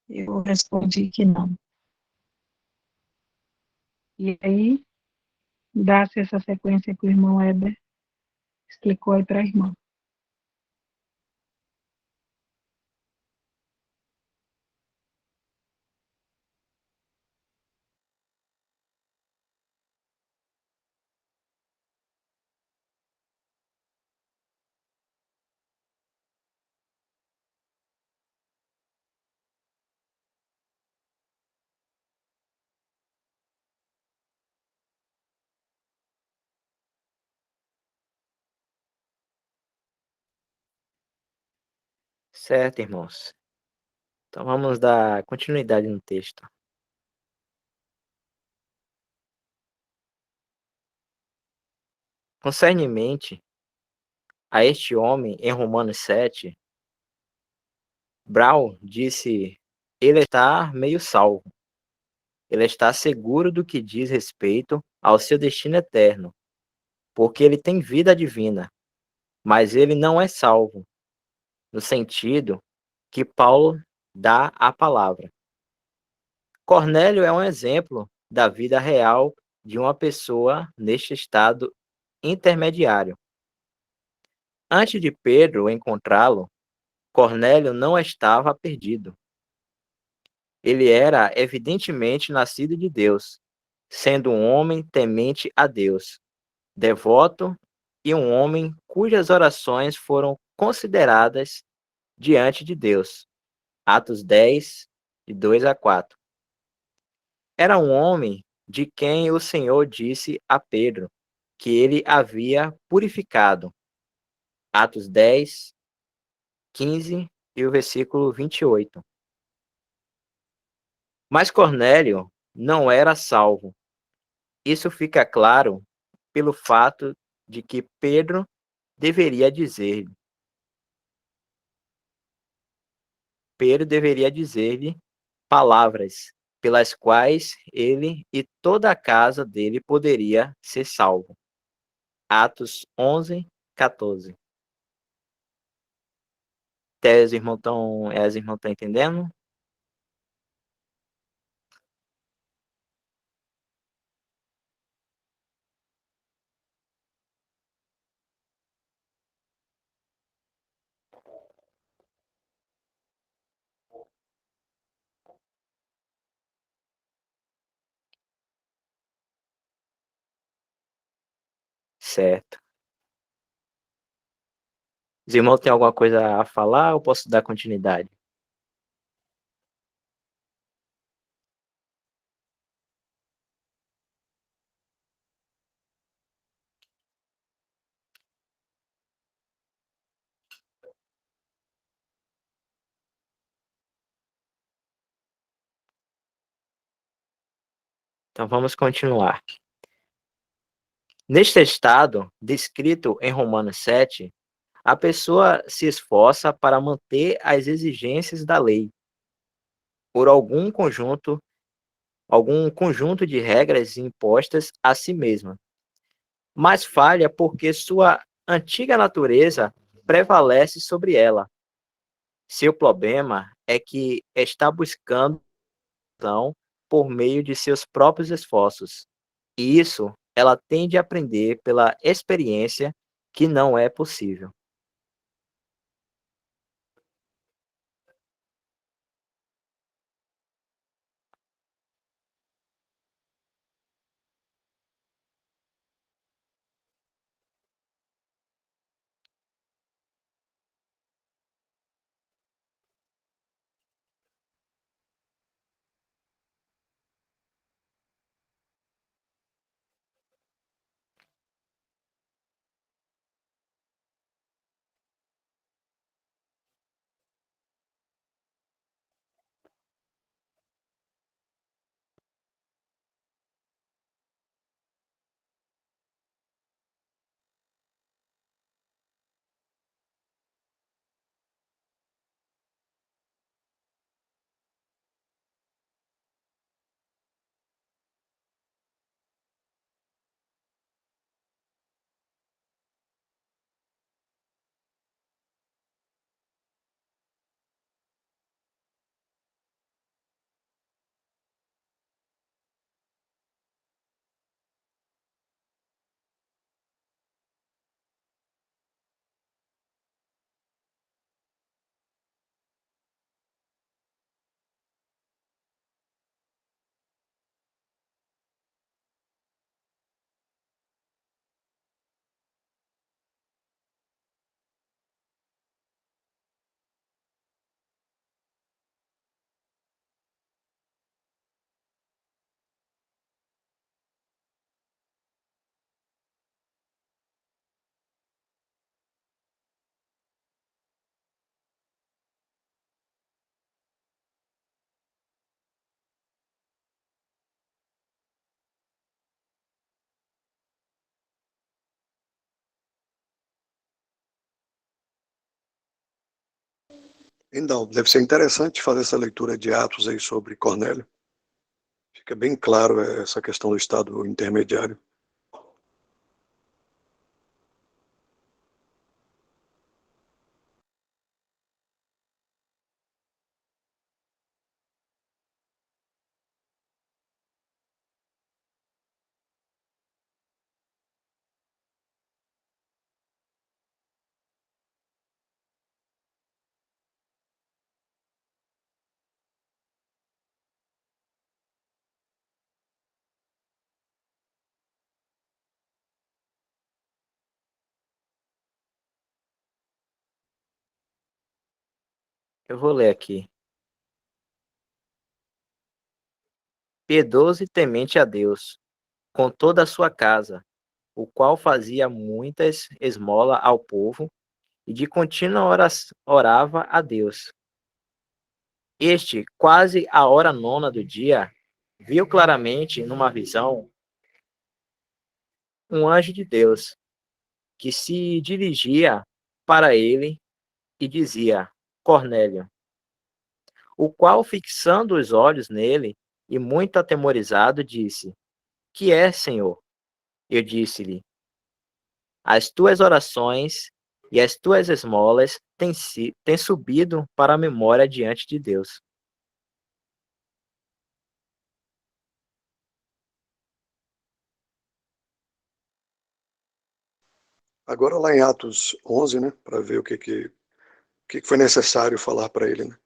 Eu respondi que não. E aí, dá-se essa sequência que o irmão Heber explicou aí para a irmã. Certo, irmãos. Então vamos dar continuidade no texto. Concernemente a este homem, em Romanos 7, Brown disse: ele está meio salvo. Ele está seguro do que diz respeito ao seu destino eterno, porque ele tem vida divina, mas ele não é salvo, no sentido que Paulo dá à palavra. Cornélio é um exemplo da vida real de uma pessoa neste estado intermediário. Antes de Pedro encontrá-lo, Cornélio não estava perdido. Ele era evidentemente nascido de Deus, sendo um homem temente a Deus, devoto e um homem cujas orações foram consideradas diante de Deus. Atos 10, de 2 a 4. Era um homem de quem o Senhor disse a Pedro que ele havia purificado. Atos 10, 15 e o versículo 28. Mas Cornélio não era salvo. Isso fica claro pelo fato de que Pedro deveria dizer, Pedro deveria dizer-lhe palavras pelas quais ele e toda a casa dele poderia ser salvo. Atos 11, 14. As irmãos estão entendendo? Certo. Os irmãos têm alguma coisa a falar ou posso dar continuidade? Então vamos continuar. Neste estado, descrito em Romanos 7, a pessoa se esforça para manter as exigências da lei por algum conjunto de regras impostas a si mesma, mas falha porque sua antiga natureza prevalece sobre ela. Seu problema é que está buscando ação por meio de seus próprios esforços. E isso ela tem de aprender pela experiência que não é possível. Então, deve ser interessante fazer essa leitura de Atos aí sobre Cornélio. Fica bem claro essa questão do estado intermediário. Eu vou ler aqui. Piedoso e temente a Deus, com toda a sua casa, o qual fazia muitas esmolas ao povo e de contínua orava a Deus. Este, quase a hora nona do dia, viu claramente numa visão um anjo de Deus que se dirigia para ele e dizia: Cornélio, o qual, fixando os olhos nele e muito atemorizado, disse: Que é, Senhor? Eu disse-lhe: As tuas orações e as tuas esmolas têm subido para a memória diante de Deus. Agora lá em Atos 11, né, para ver o que foi necessário falar para ele, né?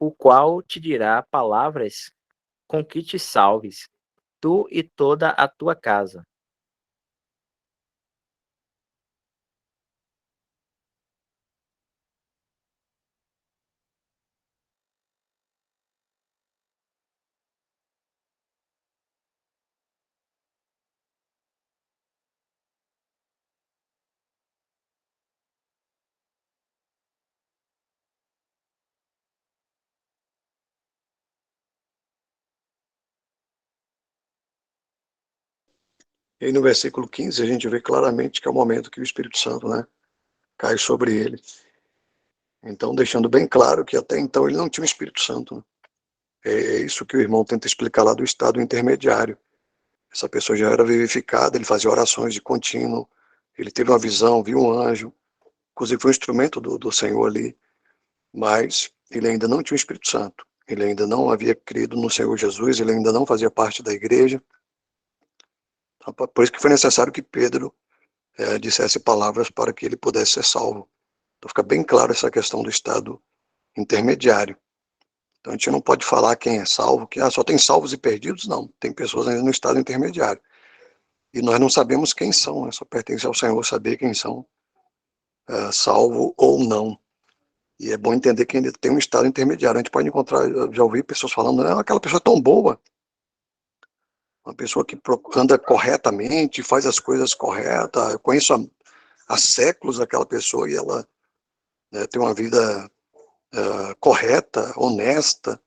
o qual te dirá palavras com que te salves, tu e toda a tua casa. E aí no versículo 15 a gente vê claramente que é o momento que o Espírito Santo, né, cai sobre ele. Então, deixando bem claro que até então ele não tinha o Espírito Santo, né? É isso que o irmão tenta explicar lá do estado intermediário. Essa pessoa já era vivificada, ele fazia orações de contínuo, ele teve uma visão, viu um anjo, inclusive foi um instrumento do Senhor ali, mas ele ainda não tinha o Espírito Santo. Ele ainda não havia crido no Senhor Jesus, ele ainda não fazia parte da igreja. Por isso que foi necessário que Pedro dissesse palavras para que ele pudesse ser salvo. Então fica bem claro essa questão do estado intermediário. Então a gente não pode falar quem é salvo, que só tem salvos e perdidos, não. Tem pessoas ainda no estado intermediário. E nós não sabemos quem são, né? Só pertence ao Senhor saber quem são, salvo ou não. E é bom entender que ainda tem um estado intermediário. A gente pode encontrar, já ouvi pessoas falando, não, aquela pessoa é tão boa, uma pessoa que anda corretamente, faz as coisas corretas. Eu conheço há séculos aquela pessoa e ela, né, tem uma vida correta, honesta.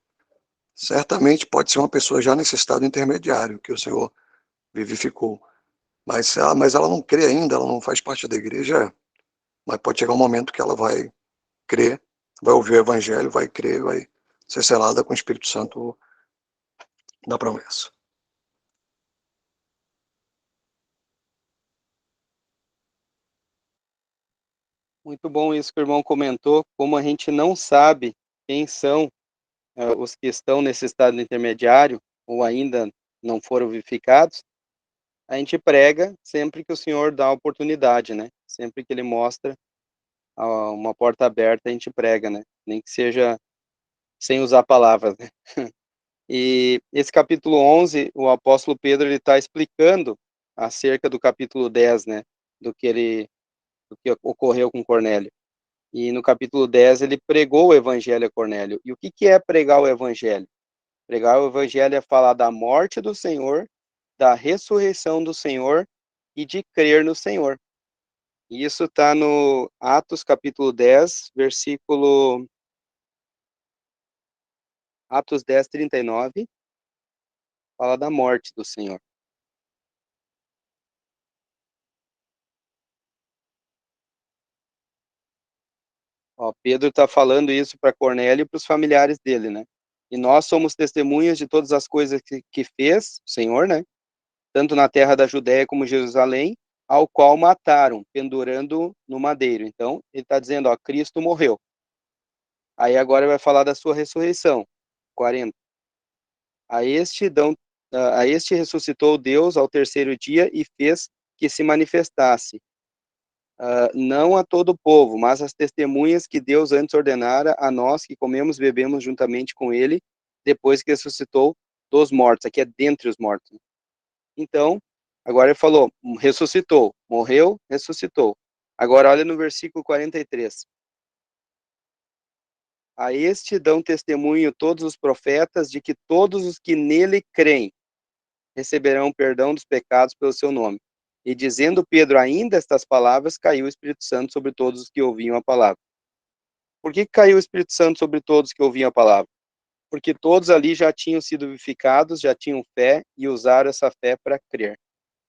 Certamente pode ser uma pessoa já nesse estado intermediário que o Senhor vivificou. Mas ela não crê ainda, ela não faz parte da igreja, mas pode chegar um momento que ela vai crer, vai ouvir o evangelho, vai crer, vai ser selada com o Espírito Santo da promessa. Muito bom isso que o irmão comentou, como a gente não sabe quem são os que estão nesse estado intermediário, ou ainda não foram vivificados, a gente prega sempre que o Senhor dá a oportunidade, né? Sempre que Ele mostra uma porta aberta, a gente prega, né? Nem que seja sem usar palavras, né? E esse capítulo 11, o apóstolo Pedro, ele está explicando acerca do capítulo 10, né? Do que ocorreu com Cornélio. E no capítulo 10 ele pregou o evangelho a Cornélio. E o que é pregar o evangelho? Pregar o evangelho é falar da morte do Senhor, da ressurreição do Senhor e de crer no Senhor. E isso está no Atos capítulo 10, versículo... Atos 10, 39, fala da morte do Senhor. Ó, Pedro está falando isso para Cornélio e para os familiares dele, né? E nós somos testemunhas de todas as coisas que fez o Senhor, né? Tanto na terra da Judéia como Jerusalém, ao qual mataram, pendurando no madeiro. Então, ele está dizendo, ó, Cristo morreu. Aí agora vai falar da sua ressurreição. 40. A este ressuscitou Deus ao terceiro dia e fez que se manifestasse, não a todo o povo, mas as testemunhas que Deus antes ordenara a nós que comemos e bebemos juntamente com ele, depois que ressuscitou dos mortos. Aqui é dentre os mortos. Então, agora ele falou, ressuscitou, morreu, ressuscitou. Agora olha no versículo 43. A este dão testemunho todos os profetas de que todos os que nele creem receberão perdão dos pecados pelo seu nome. E dizendo Pedro ainda estas palavras, caiu o Espírito Santo sobre todos os que ouviam a palavra. Por que caiu o Espírito Santo sobre todos que ouviam a palavra? Porque todos ali já tinham sido vivificados, já tinham fé e usaram essa fé para crer.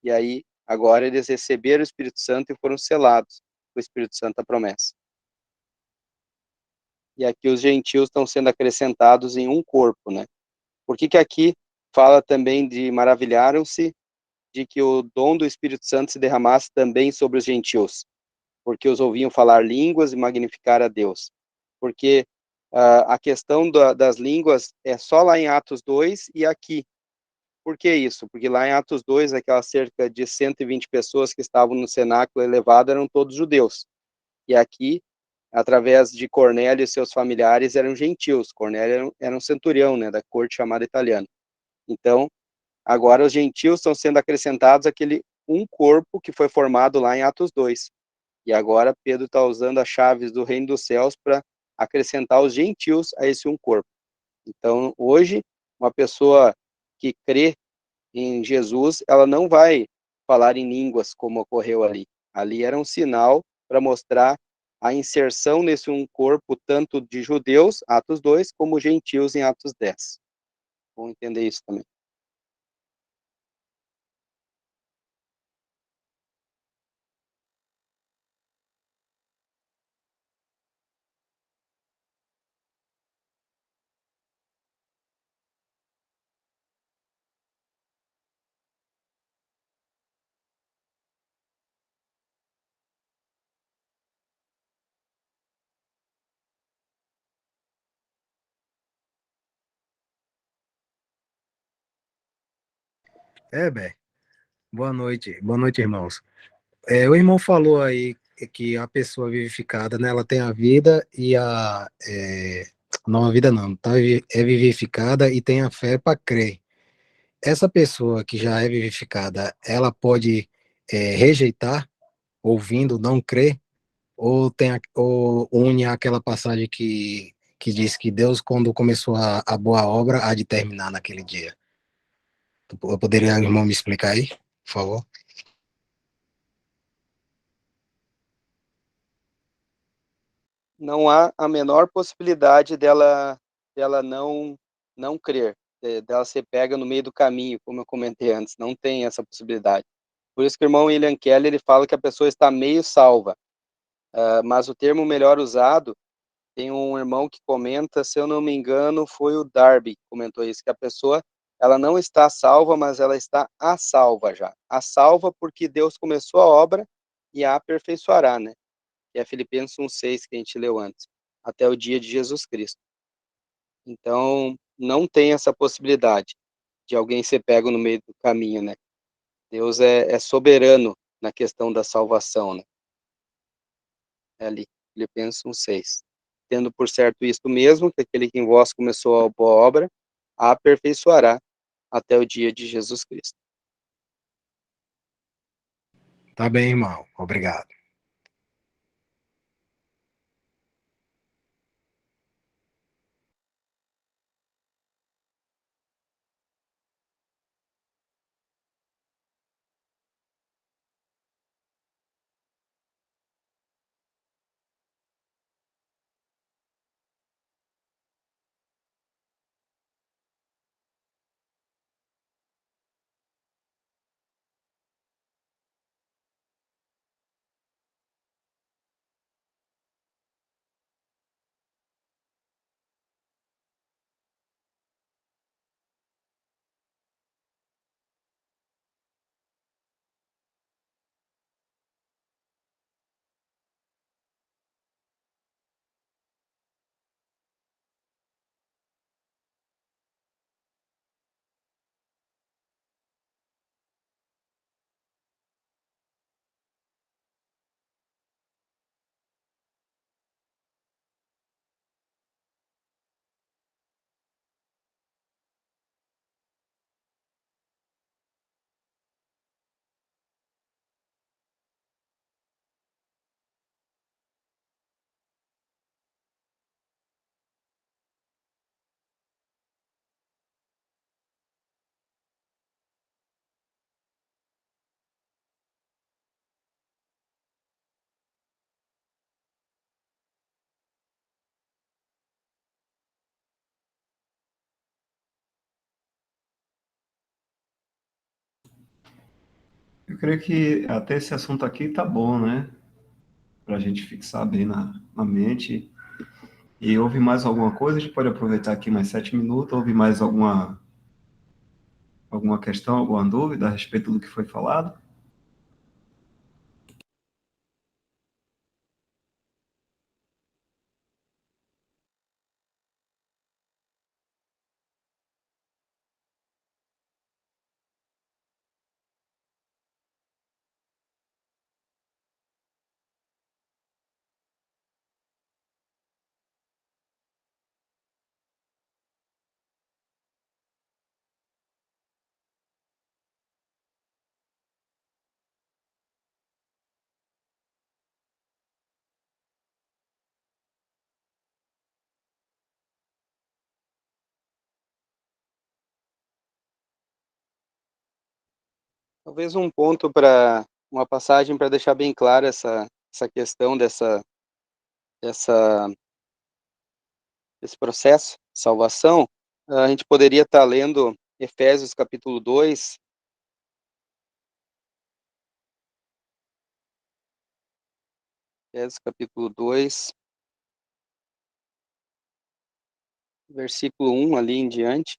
E aí, agora eles receberam o Espírito Santo e foram selados com o Espírito Santo da promessa. E aqui os gentios estão sendo acrescentados em um corpo, né? Por que aqui fala também de maravilharam-se de que o dom do Espírito Santo se derramasse também sobre os gentios? Porque os ouviam falar línguas e magnificar a Deus. Porque a questão das línguas é só lá em Atos 2 e aqui. Por que isso? Porque lá em Atos 2, aquelas cerca de 120 pessoas que estavam no cenáculo elevado eram todos judeus. E aqui através de Cornélio e seus familiares, eram gentios. Cornélio era um centurião, né, da corte chamada italiana. Então, agora os gentios estão sendo acrescentados àquele um corpo que foi formado lá em Atos 2. E agora Pedro está usando as chaves do reino dos céus para acrescentar os gentios a esse um corpo. Então, hoje, uma pessoa que crê em Jesus, ela não vai falar em línguas como ocorreu ali. Ali era um sinal para mostrar a inserção nesse um corpo tanto de judeus, Atos 2, como gentios em Atos 10. Vamos entender isso também. Bem, boa noite, irmãos. O irmão falou aí que a pessoa vivificada, né, ela tem a vida e não a vida não, tá, é vivificada e tem a fé para crer. Essa pessoa que já é vivificada, ela pode rejeitar, ouvindo, não crer, ou une aquela passagem que diz que Deus, quando começou a boa obra, há de terminar naquele dia. Eu poderia, irmão, me explicar aí, por favor? Não há a menor possibilidade dela não crer, dela ser pega no meio do caminho, como eu comentei antes. Não tem essa possibilidade. Por isso que o irmão William Kelly ele fala que a pessoa está meio salva. Mas o termo melhor usado, tem um irmão que comenta, se eu não me engano, foi o Darby que comentou isso, que a pessoa ela não está salva, mas ela está a salva já. A salva porque Deus começou a obra e a aperfeiçoará, né? Que é Filipenses 1:6 que a gente leu antes, até o dia de Jesus Cristo. Então, não tem essa possibilidade de alguém ser pego no meio do caminho, né? Deus é soberano na questão da salvação, né? É ali, Filipenses 1:6. Tendo por certo isto mesmo, que aquele que em vós começou a boa obra, a aperfeiçoará até o dia de Jesus Cristo. Tá bem, irmão. Obrigado. Eu creio que até esse assunto aqui tá bom, né? Para a gente fixar bem na mente. E houve mais alguma coisa? A gente pode aproveitar aqui mais 7 minutos. Houve mais alguma questão, alguma dúvida a respeito do que foi falado? Talvez um ponto para uma passagem para deixar bem clara essa questão dessa, desse processo de salvação. A gente poderia estar lendo Efésios capítulo 2, Efésios capítulo 2, versículo 1 ali em diante.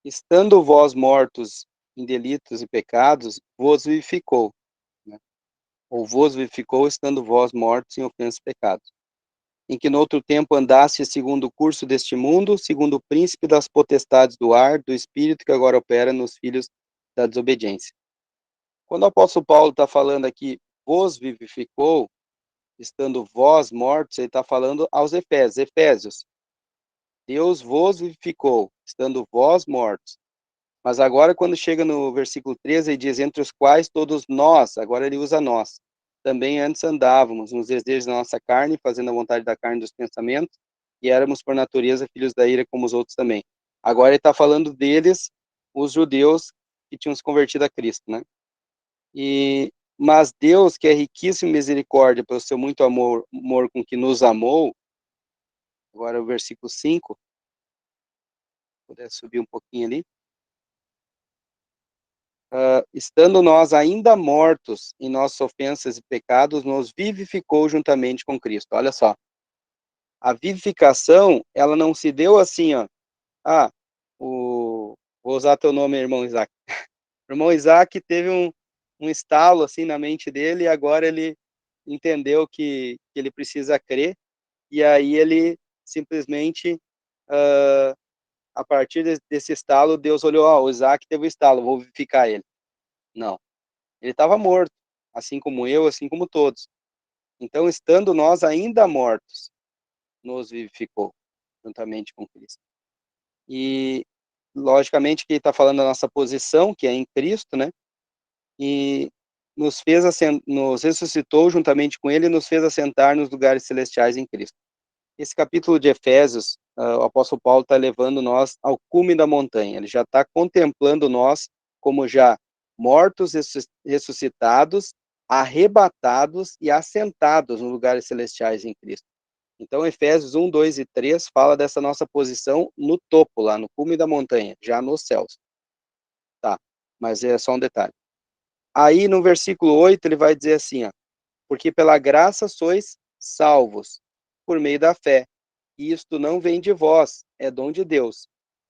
Estando vós mortos em delitos e pecados, vos vivificou, né? Ou vos vivificou, estando vós mortos em ofensas e pecados, em que no outro tempo andaste segundo o curso deste mundo, segundo o príncipe das potestades do ar, do espírito que agora opera nos filhos da desobediência. Quando o apóstolo Paulo está falando aqui, vos vivificou, estando vós mortos, ele está falando aos Efésios. Efésios, Deus vos vivificou, estando vós mortos. Mas agora, quando chega no versículo 13, ele diz, entre os quais todos nós, agora ele usa nós, também antes andávamos nos desejos da nossa carne, fazendo a vontade da carne e dos pensamentos, e éramos por natureza filhos da ira como os outros também. Agora ele está falando deles, os judeus que tinham se convertido a Cristo, né? Mas Deus, que é riquíssimo em misericórdia, pelo seu muito amor com que nos amou, agora o versículo 5, puder subir um pouquinho ali, estando nós ainda mortos em nossas ofensas e pecados, nos vivificou juntamente com Cristo. Olha só, a vivificação, ela não se deu assim, ó, ah, vou usar teu nome, irmão Isaac. O irmão Isaac teve um estalo assim na mente dele e agora ele entendeu que ele precisa crer e aí ele simplesmente, a partir desse estalo, Deus olhou, o Isaac teve um estalo, vou vivificar ele. Não. Ele estava morto, assim como eu, assim como todos. Então, estando nós ainda mortos, nos vivificou juntamente com Cristo. E, logicamente, que ele está falando da nossa posição, que é em Cristo, né? E nos ressuscitou juntamente com ele e nos fez assentar nos lugares celestiais em Cristo. Esse capítulo de Efésios, o apóstolo Paulo está levando nós ao cume da montanha. Ele já está contemplando nós como já mortos, ressuscitados, arrebatados e assentados nos lugares celestiais em Cristo. Então, Efésios 1, 2 e 3 fala dessa nossa posição no topo, lá no cume da montanha, já nos céus. Tá, mas é só um detalhe. Aí, no versículo 8, ele vai dizer assim, ó, porque pela graça sois salvos, por meio da fé. E isto não vem de vós, é dom de Deus.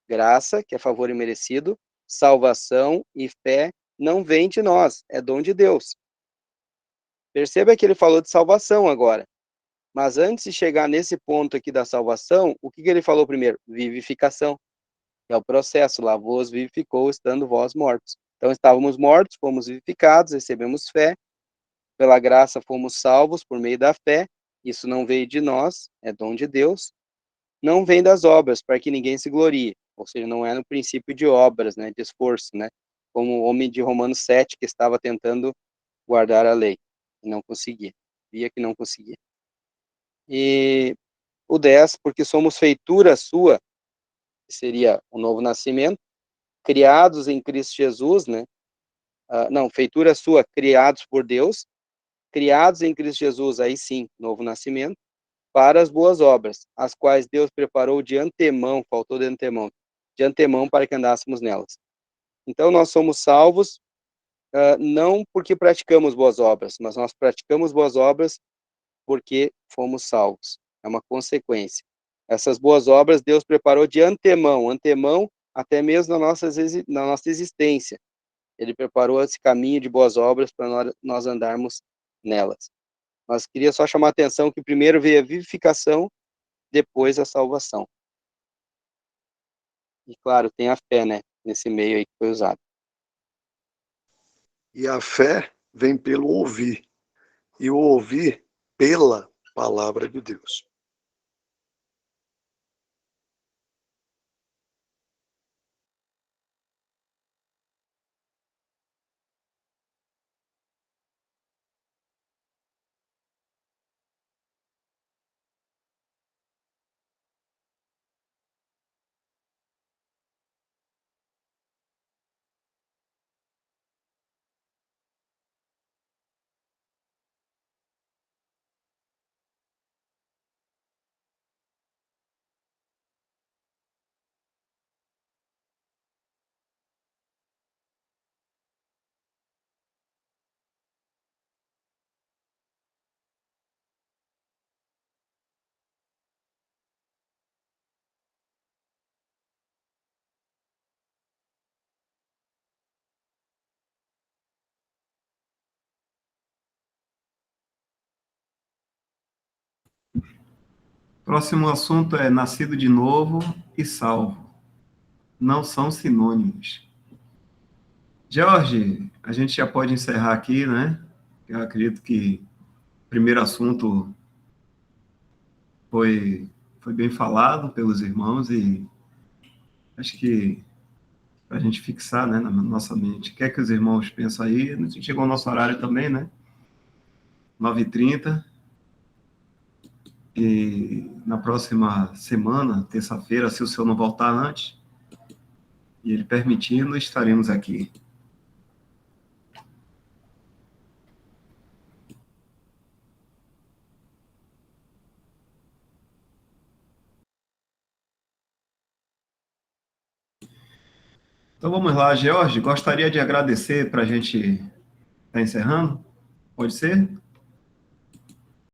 Graça, que é favor imerecido, salvação e fé não vem de nós, é dom de Deus. Perceba que ele falou de salvação agora. Mas antes de chegar nesse ponto aqui da salvação, o que ele falou primeiro? Vivificação. É o processo lá, vos vivificou, estando vós mortos. Então estávamos mortos, fomos vivificados, recebemos fé, pela graça fomos salvos por meio da fé. Isso não veio de nós, é dom de Deus. Não vem das obras, para que ninguém se glorie. Ou seja, não é no princípio de obras, né, de esforço, né? Como o homem de Romanos 7, que estava tentando guardar a lei, e não conseguia. Via que não conseguia. E o 10, porque somos feitura sua, que seria o novo nascimento, criados em Cristo Jesus, né? Não, feitura sua, criados por Deus, criados em Cristo Jesus, aí sim, novo nascimento, para as boas obras, as quais Deus preparou de antemão, faltou de antemão para que andássemos nelas. Então, nós somos salvos, não porque praticamos boas obras, mas nós praticamos boas obras porque fomos salvos. É uma consequência. Essas boas obras Deus preparou de antemão, até mesmo na nossa existência. Ele preparou esse caminho de boas obras para nós andarmos nelas. Mas queria só chamar a atenção que primeiro veio a vivificação, depois a salvação. E claro, tem a fé, né? Nesse meio aí que foi usado. E a fé vem pelo ouvir. E o ouvir pela palavra de Deus. Próximo assunto é nascido de novo e salvo. Não são sinônimos. Jorge, a gente já pode encerrar aqui, né? Eu acredito que o primeiro assunto foi bem falado pelos irmãos e acho que para a gente fixar, né, na nossa mente. O que é que os irmãos pensam aí? Chegou o nosso horário também, né? 9h30. E na próxima semana, terça-feira, se o senhor não voltar antes, e ele permitindo, estaremos aqui. Então vamos lá, George. Gostaria de agradecer para a gente estar encerrando? Pode ser?